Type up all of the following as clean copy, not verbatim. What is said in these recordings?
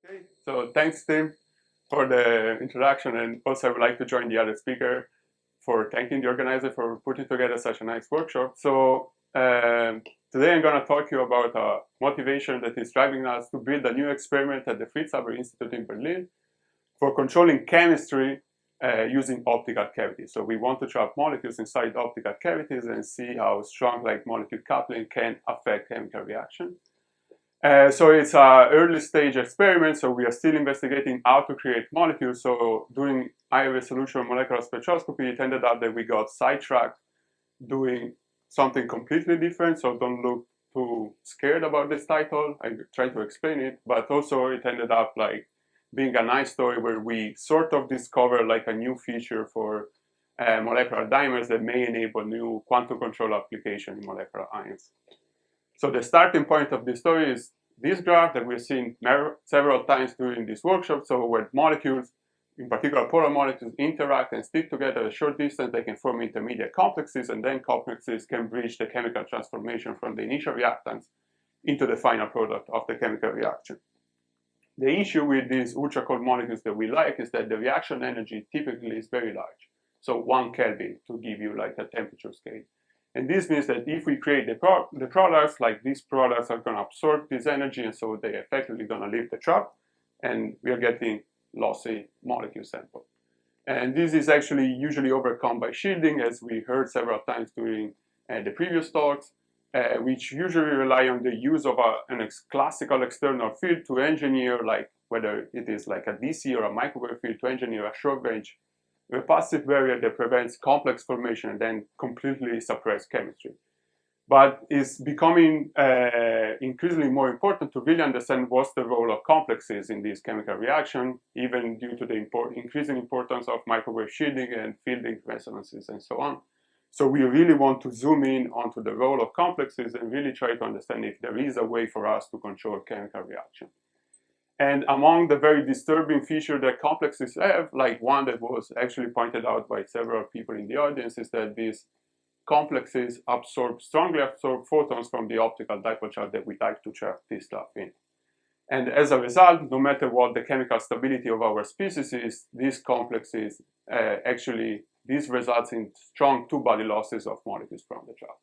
Okay, so thanks, Tim, for the introduction, and also I would like to join the other speaker for thanking the organizer for putting together such a nice workshop. So today I'm going to talk to you about a motivation that is driving us to build a new experiment at the Fritz Institute in Berlin for controlling chemistry using optical cavities. So we want to trap molecules inside optical cavities and see how strong like molecule coupling can affect chemical reaction. So it's an early stage experiment, so we are still investigating how to create molecules. So doing high resolution molecular spectroscopy, it ended up that we got sidetracked doing something completely different. So don't look too scared about this title. I try to explain it, but also it ended up like being a nice story where we sort of discover like a new feature for molecular dimers that may enable new quantum control application in molecular ions. So the starting point of this story is this graph that we've seen several times during this workshop. So where molecules, in particular polar molecules, interact and stick together at a short distance, they can form intermediate complexes, and then complexes can bridge the chemical transformation from the initial reactants into the final product of the chemical reaction. The issue with these ultra-cold molecules that we like is that the reaction energy typically is very large. So 1 Kelvin to give you like a temperature scale. And this means that if we create the products, like these products are going to absorb this energy, and so they're effectively going to leave the trap, and we are getting lossy molecule sample. And this is actually usually overcome by shielding, as we heard several times during the previous talks, which usually rely on the use of a classical external field to engineer, like whether it is like a DC or a microwave field, to engineer a short range passive barrier that prevents complex formation and then completely suppress chemistry. But it's becoming increasingly more important to really understand what's the role of complexes in this chemical reaction, even due to the increasing importance of microwave shielding and fielding resonances and so on. So we really want to zoom in onto the role of complexes and really try to understand if there is a way for us to control chemical reaction. And among the very disturbing features that complexes have, like one that was actually pointed out by several people in the audience, is that these complexes strongly absorb photons from the optical dipole charge that we like to trap this stuff in. And as a result, no matter what the chemical stability of our species is, these complexes this results in strong two-body losses of molecules from the trap.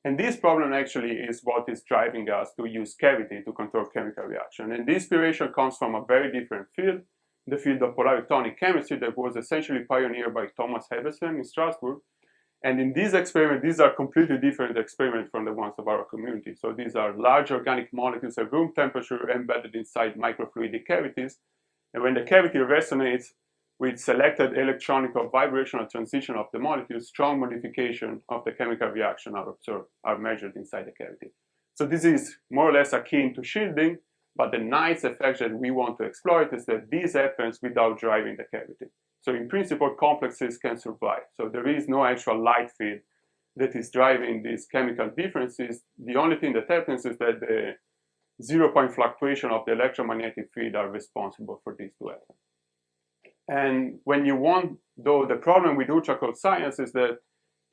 And this problem actually is what is driving us to use cavity to control chemical reaction. And the inspiration comes from a very different field, the field of polaritonic chemistry that was essentially pioneered by Thomas Haber in Strasbourg. And in this experiment, these are completely different experiments from the ones of our community. So these are large organic molecules at room temperature embedded inside microfluidic cavities. And when the cavity resonates with selected electronic or vibrational transition of the molecules, strong modification of the chemical reaction are measured inside the cavity. So this is more or less akin to shielding, but the nice effect that we want to exploit is that this happens without driving the cavity. So in principle, complexes can survive. So there is no actual light field that is driving these chemical differences. The only thing that happens is that the 0-point fluctuation of the electromagnetic field are responsible for this to happen. And when you want, though, the problem with ultracold science is that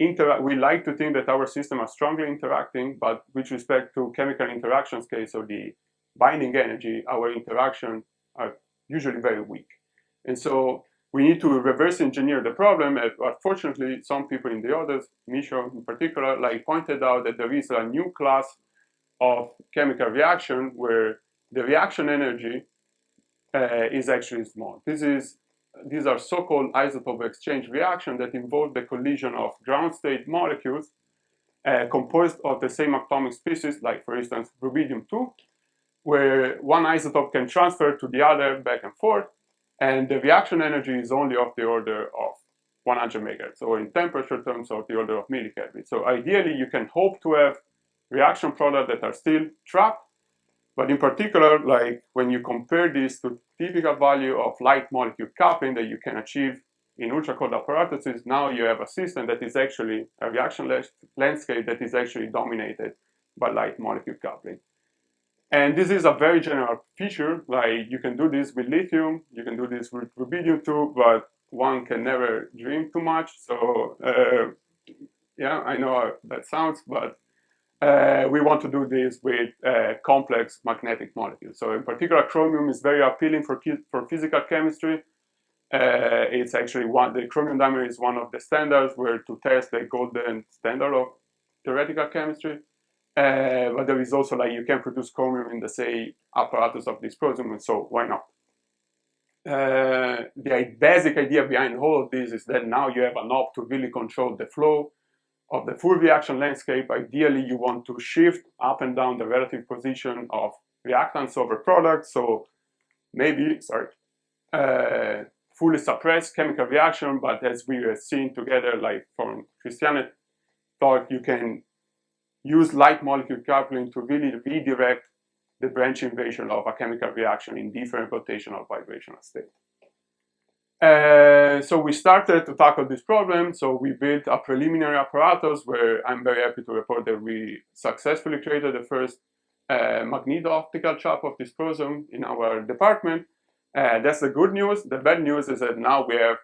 we like to think that our systems are strongly interacting, but with respect to chemical interaction scale, so the binding energy, our interactions are usually very weak. And so we need to reverse engineer the problem. Unfortunately, some people in the audience, Misha in particular, like pointed out that there is a new class of chemical reaction where the reaction energy is actually small. These are so-called isotope exchange reactions that involve the collision of ground state molecules composed of the same atomic species, like for instance, rubidium-2, where one isotope can transfer to the other back and forth, and the reaction energy is only of the order of 100 megahertz, or in temperature terms of the order of millikelvin. So ideally, you can hope to have reaction products that are still trapped, but in particular, like when you compare this to typical value of light molecule coupling that you can achieve in ultracold apparatuses, now you have a system that is actually a reaction landscape that is actually dominated by light molecule coupling. And this is a very general feature. Like you can do this with lithium, you can do this with rubidium-2, but one can never dream too much. So yeah, I know that sounds, but we want to do this with complex magnetic molecules. So in particular, chromium is very appealing for physical chemistry. It's actually the chromium dimer is one of the standards where to test the golden standard of theoretical chemistry. But there is also you can produce chromium in the say apparatus of dysprosium, and so why not? The basic idea behind all of this is that now you have a knob to really control the flow of the full reaction landscape. Ideally, you want to shift up and down the relative position of reactants over products. So maybe, fully suppress chemical reaction, but as we were seeing together, like from Christiane's talk, you can use light molecule coupling to really redirect the branch invasion of a chemical reaction in different rotational vibrational states. So we started to tackle this problem. So we built a preliminary apparatus where I'm very happy to report that we successfully created the first magneto-optical trap of dysprosium in our department. That's the good news. The bad news is that now we have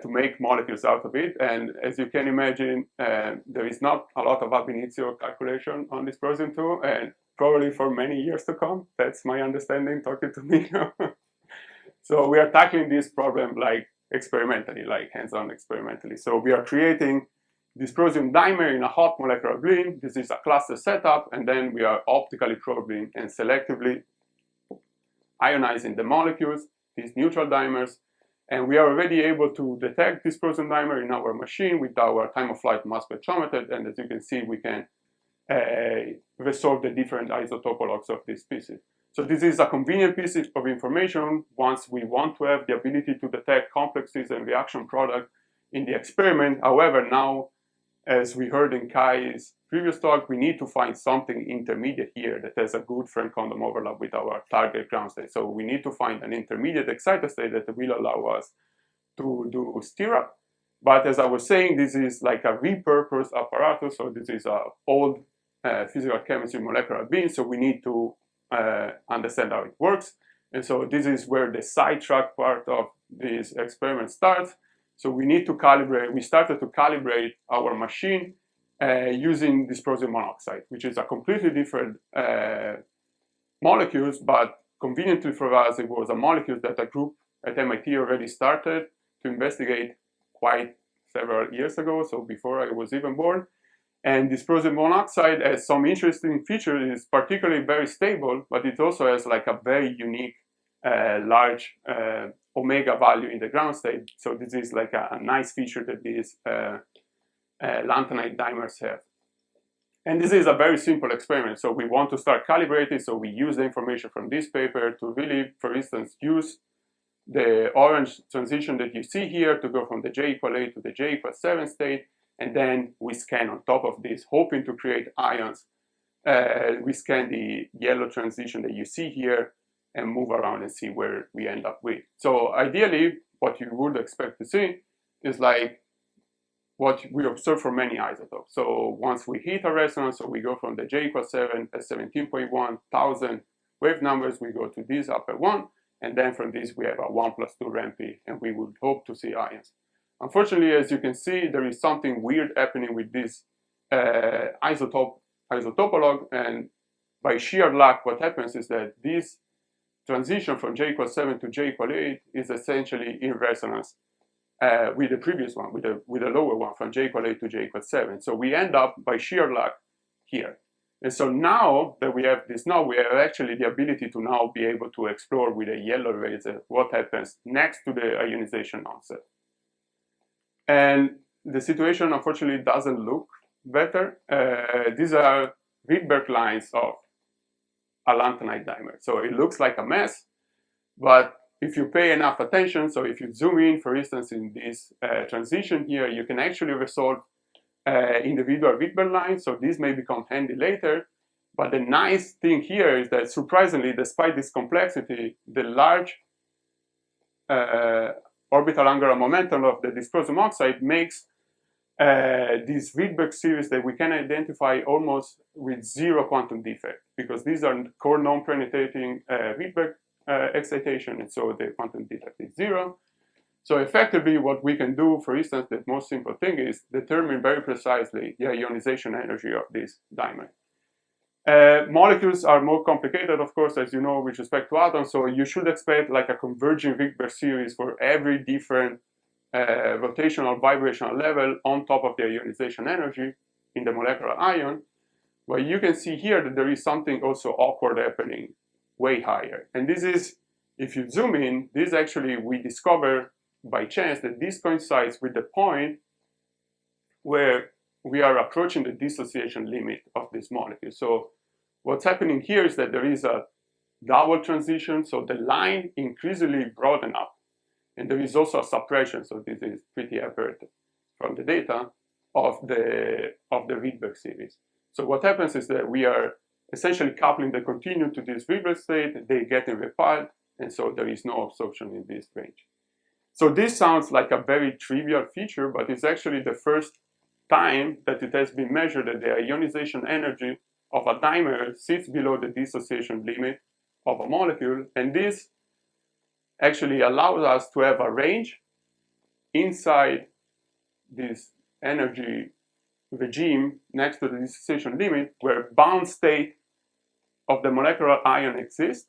to make molecules out of it. And as you can imagine, there is not a lot of ab initio calculation on dysprosium 2, and probably for many years to come. That's my understanding talking to me now. So we are tackling this problem like experimentally, like hands-on experimentally. So we are creating dysprosium dimer in a hot molecular beam. This is a cluster setup, and then we are optically probing and selectively ionizing the molecules, these neutral dimers, and we are already able to detect dysprosium dimer in our machine with our time-of-flight mass spectrometer, and as you can see, we can resolve the different isotopologues of this species. So this is a convenient piece of information once we want to have the ability to detect complexes and reaction product in the experiment. However, now, as we heard in Kai's previous talk, we need to find something intermediate here that has a good Frank condom overlap with our target ground state. So we need to find an intermediate excited state that will allow us to do stirrup. But as I was saying, this is like a repurposed apparatus. So this is an old physical chemistry molecular beam. So we need to understand how it works. And so this is where the sidetrack part of this experiment starts. So we need to calibrate, we started to calibrate our machine using dysprosium monoxide, which is a completely different molecules, but conveniently for us, it was a molecule that a group at MIT already started to investigate quite several years ago, so before I was even born. And dysprosium monoxide has some interesting features. It is particularly very stable, but it also has like a very unique large omega value in the ground state. So this is like a nice feature that these lanthanide dimers have. And this is a very simple experiment. So we want to start calibrating. So we use the information from this paper to really, for instance, use the orange transition that you see here to go from the J equal 8 to the J equal 7 state. And then we scan on top of this, hoping to create ions. We scan the yellow transition that you see here and move around and see where we end up with. So ideally, what you would expect to see is like what we observe for many isotopes. So once we hit a resonance, so we go from the J equal 7 at 17.1 thousand wave numbers, we go to this upper one, and then from this we have a 1 plus 2 rampy, and we would hope to see ions. Unfortunately, as you can see, there is something weird happening with this isotopologue, and by sheer luck, what happens is that this transition from J equal 7 to J equal 8 is essentially in resonance with the previous one, with the lower one from J equal 8 to J equal 7. So we end up, by sheer luck, here. And so now that we have this, now we have actually the ability to now be able to explore with a yellow laser what happens next to the ionization onset. And the situation, unfortunately, doesn't look better. These are Rydberg lines of a lanthanide dimer. So it looks like a mess, but if you pay enough attention, so if you zoom in, for instance, in this transition here, you can actually resolve individual Rydberg lines. So these may become handy later. But the nice thing here is that, surprisingly, despite this complexity, the large orbital angular momentum of the dysprosium oxide makes this Rydberg series that we can identify almost with zero quantum defect, because these are core non-penetrating Rydberg excitation, and so the quantum defect is zero. So effectively, what we can do, for instance, the most simple thing is determine very precisely the ionization energy of this dimer. Molecules are more complicated, of course, as you know, with respect to atoms. So you should expect like a converging Rydberg series for every different rotational vibrational level on top of the ionization energy in the molecular ion. But you can see here that there is something also awkward happening way higher. And this is, if you zoom in, this actually we discover by chance that this coincides with the point where we are approaching the dissociation limit of this molecule. So what's happening here is that there is a double transition, so the line increasingly broaden up. And there is also a suppression, so this is pretty apparent from the data of the Rydberg series. So what happens is that we are essentially coupling the continuum to this Rydberg state, they get repelled, and so there is no absorption in this range. So this sounds like a very trivial feature, but it's actually the first time that it has been measured that the ionization energy of a dimer sits below the dissociation limit of a molecule, and this actually allows us to have a range inside this energy regime next to the dissociation limit where bound state of the molecular ion exists.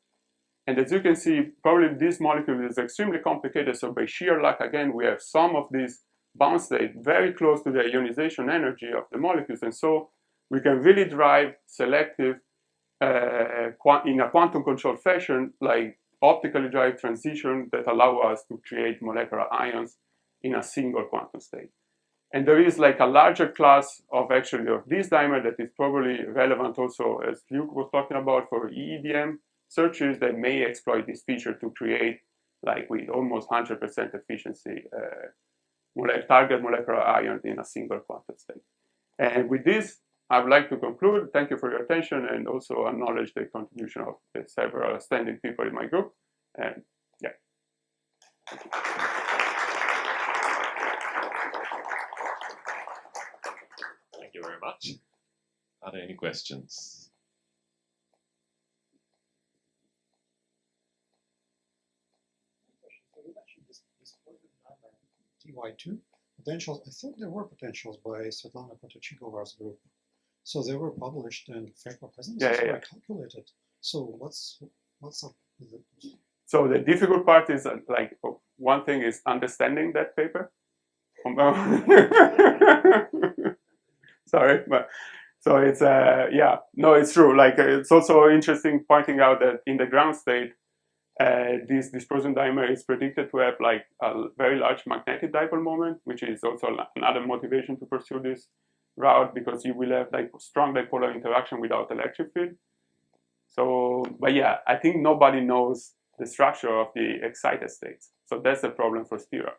And as you can see, probably this molecule is extremely complicated, so by sheer luck, again, we have some of these bound state very close to the ionization energy of the molecules, and so we can really drive selective in a quantum controlled fashion, like optically drive transition that allow us to create molecular ions in a single quantum state. And there is like a larger class of actually of this dimer that is probably relevant also, as Luke was talking about, for eEDM searches that may exploit this feature to create, like with almost 100% efficiency, target molecular ions in a single quantum state. And with this, I would like to conclude. Thank you for your attention, and also acknowledge the contribution of the several outstanding people in my group. And yeah. Thank you very much. Are there any questions? So you mentioned this TY2 potentials. I thought there were potentials by Svetlana Potočníkova's group. So they were published and Franco presents were calculated. So what's up with it? So the difficult part is like one thing is understanding that paper. Sorry, but so it's yeah, no, it's true. Like it's also interesting pointing out that in the ground state, this dysprosium dimer is predicted to have like a very large magnetic dipole moment, which is also another motivation to pursue this route, because you will have like strong dipolar interaction without electric field. So, but yeah, I think nobody knows the structure of the excited states. So that's the problem for Spira.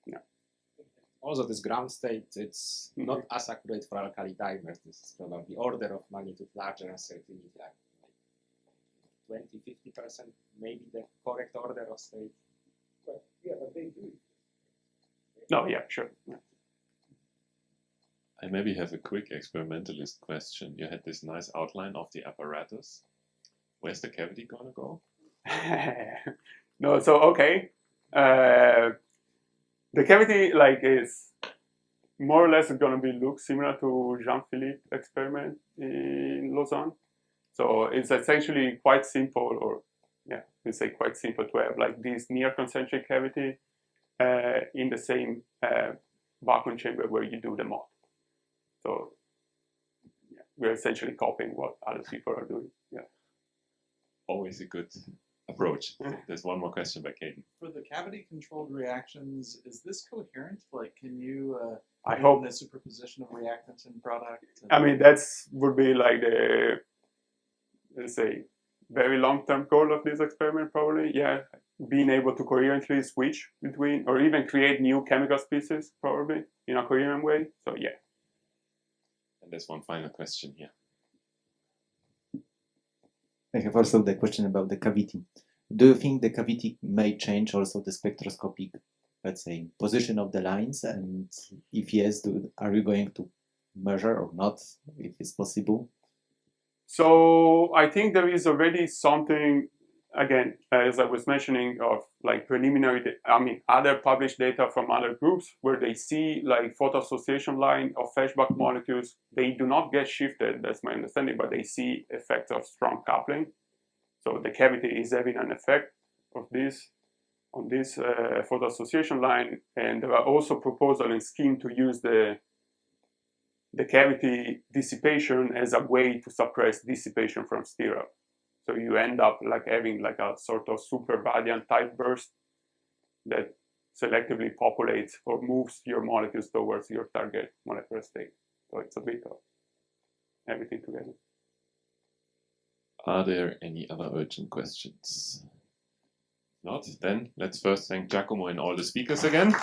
Yeah. Also, this ground state, it's not as accurate for alkali dimers. This is probably order of magnitude larger than certainty, like 20–50%, maybe the correct order of state. But yeah, but they do. No, yeah, sure. Yeah. I maybe have a quick experimentalist question. You had this nice outline of the apparatus. Where's the cavity gonna go? No, so okay. The cavity like is more or less going to be look similar to Jean-Philippe experiment in Lausanne. So it's essentially quite simple, or yeah, we say quite simple to have like this near concentric cavity in the same vacuum chamber where you do the mod. So yeah, we're essentially copying what other people are doing. Yeah. Always a good approach. There's one more question by Katie. For the cavity-controlled reactions, is this coherent? Like, can you I hope the superposition of reactants and product? I mean, that's would be like the, let's say, very long-term goal of this experiment, probably. Yeah, being able to coherently switch between, or even create new chemical species, probably in a coherent way. So yeah. And there's one final question here. I have also the question about the cavity. Do you think the cavity may change also the spectroscopic, let's say, position of the lines? And if yes, are you going to measure or not, if it's possible? So I think there is already something again, as I was mentioning, of like preliminary, other published data from other groups where they see like photo association line of Feshbach molecules, they do not get shifted, that's my understanding, but they see effects of strong coupling. So the cavity is having an effect of this on this photo association line, and there are also proposals in scheme to use the cavity dissipation as a way to suppress dissipation from stirrup. So you end up like having like a sort of super radiant type burst that selectively populates or moves your molecules towards your target molecular state. So it's a bit of everything together. Are there any other urgent questions? Not? Then let's first thank Giacomo and all the speakers again.